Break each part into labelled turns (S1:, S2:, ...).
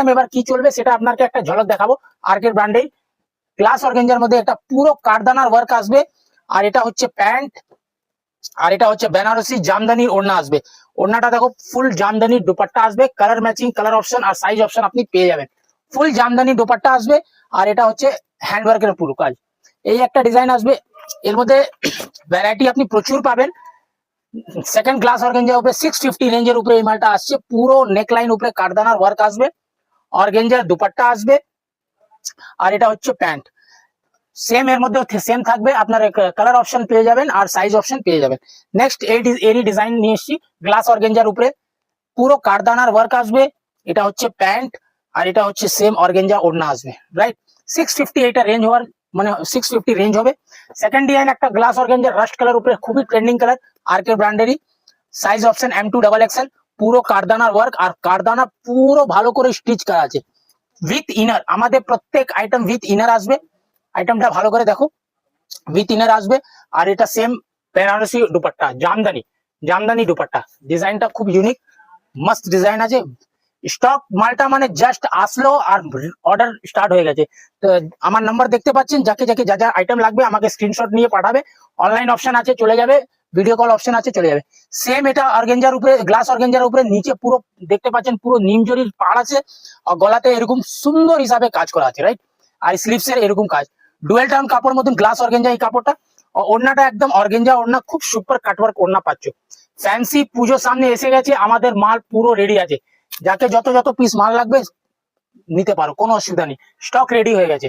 S1: Item এবার কি চলবে সেটা আপনাকে একটা ঝলক দেখাবো। আর্কের ব্র্যান্ডের গ্লাস অর্গেঞ্জার মধ্যে একটা পুরো কারদানার ওয়ার্ক আসবে, আর এটা হচ্ছে প্যান্ট, আর এটা হচ্ছে বেনারসি জামদানির ওড়না আসবে। ওড়নাটা দেখো ফুল জামদানির দুপাট্টা আসবে, কালার ম্যাচিং, কালার অপশন আর সাইজ অপশন আপনি পেয়ে যাবেন। ফুল জামদানি দুপাট্টা আসবে, আর এটা হচ্ছে হ্যান্ডওয়ার্কের পুরো কাজ। এই একটা ডিজাইন আসবে, এর মধ্যে ভ্যারাইটি আপনি প্রচুর পাবেন। সেকেন্ড গ্লাস অর্গেঞ্জার উপরে 650 রেঞ্জের উপরে এই মালটা আসছে। পুরো নেকলাইন উপরে কারদানার ওয়ার্ক আসবে, অর্গেঞ্জার দুপাট্টা আসবে, আর এটা হচ্ছে প্যান্ট। সেম এর মধ্যে সেম থাকবে, আপনার কালার অপশন পেয়ে যাবেন আর সাইজ অপশন পেয়ে যাবেন। নেক্সট এরই ডিজাইন নিয়ে এসেছি গ্লাস অর্গেঞ্জার উপরে, পুরো কারদানার ওয়ার্ক আসবে। এটা হচ্ছে প্যান্ট, আর এটা হচ্ছে সেম অর্গেঞ্জা ওড়না আসবে, রাইট। 650 এটা রেঞ্জ হওয়ার মানে 650 রেঞ্জ হবে। সেকেন্ড ডিজাইন একটা গ্লাস অর্গেঞ্জা রাস্ট কালার উপরে, খুবই ট্রেন্ডিং কালার, আরকে ব্র্যান্ডেরই। সাইজ অপশন M2XXL, পুরো কারদানার ওয়ার্ক, আর কারদানা পুরো ভালো করে স্টিচ করা আছে উইথ ইনার। আমাদের প্রত্যেক আইটেম উইথ ইনার আসবে। আইটেমটা ভালো করে দেখো, উইথ ইনার আসবে। আর এটা সেম বেনারসি দুপাট্টা, জামদানি জামদানি দুপাট্টা। ডিজাইনটা খুব ইউনিক, মস্ত ডিজাইন আছে। স্টক মালটা মানে জাস্ট আসলো আর অর্ডার স্টার্ট হয়ে গেছে। তো আমার নাম্বার দেখতে পাচ্ছেন, যাকে যাকে যা যা আইটেম লাগবে আমাকে স্ক্রিনশট নিয়ে পাঠাবে। অনলাইন অপশন আছে, চলে যাবে। ভিডিও কল অপশন আছে, চলে যাবে। সেম এটা অর্গেঞ্জার উপরে, গ্লাস অর্গেঞ্জার উপরে নিচে পুরো দেখতে পাচ্ছেন পুরো নিমজরির পাড় আছে, আর গলাতে এরকম সুন্দর হিসাবে কাজ করা আছে, রাইট। আর স্লিভস এর এরকম কাজ, ডুয়েল টাউন কাপড় মতন গ্লাস অর্গেঞ্জা এই কাপড়টা। ওড়নাটা একদম অর্গেঞ্জা ওড়না, খুব সুপার কাটওয়ার্ক ওড়না পাচ্ছ। ফ্যান্সি পুজো সামনে এসে গেছে, আমাদের মাল পুরো রেডি আছে। যাকে যত যত পিস মাল লাগবে নিতে পারো, কোনো অসুবিধা নেই, স্টক রেডি হয়ে গেছে।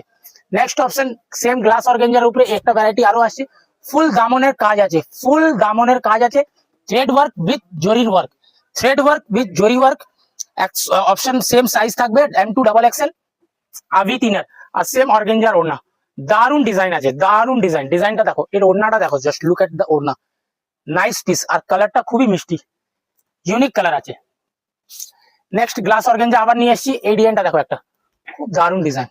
S1: নেক্সট অপশন সেম গ্লাস অর্গেঞ্জার উপরে একটা ভ্যারাইটি আরো আসছে। ফুল দামনের কাজ আছে, ফুল দামনের কাজ আছে, thread work with zari work, thread work with zari work. Option same size থাকবে M2XXL, আর উইথ ইনার, আর সেম অর্গেঞ্জার ওড়না। দারুন ডিজাইন আছে, দারুন ডিজাইন। ডিজাইনটা দেখো, এর ওড়নাটা দেখো, জাস্ট লুক এট দ্য ওড়না, নাইস পিস। আর কালারটা খুবই মিষ্টি, ইউনিক কালার আছে। নেক্সট গ্লাস অর্গেঞ্জা আবার নিয়ে এসেছি। এই ডিজাইনটা দেখো, একটা খুব দারুন ডিজাইন।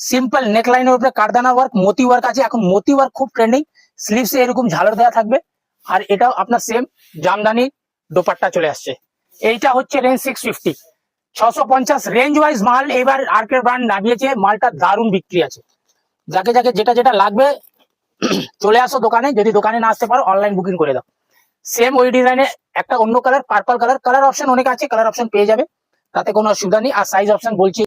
S1: সিম্পল নেকলাইনের উপরে কারদানা ওয়ার্ক, মতি ওয়ার্ক আছে। এখন মতি ওয়ার্ক খুব ট্রেন্ডিং। স্লিভসে এরকম ঝালর দেওয়া থাকবে, আর এটাও আপনার সেম জামদানি দোপাট্টা চলে আসছে। এইটা হচ্ছে রেঞ্জ 650, 650 রেঞ্জ ওয়াইজ মাল এবার আর্কের ব্র্যান্ড নামিয়েছে। মালটা দারুণ বিক্রি আছে। যাকে যাকে যেটা যেটা লাগবে চলে আসো দোকানে, যদি দোকানে না আসতে পারো অনলাইন বুকিং করে দাও। সেম ওই ডিজাইনে একটা অন্য colour, purple colour, colour option অনেক আছে, কালার অপশন পেয়ে যাবে, তাতে কোনো অসুবিধা নেই। আর সাইজ অপশন বলছি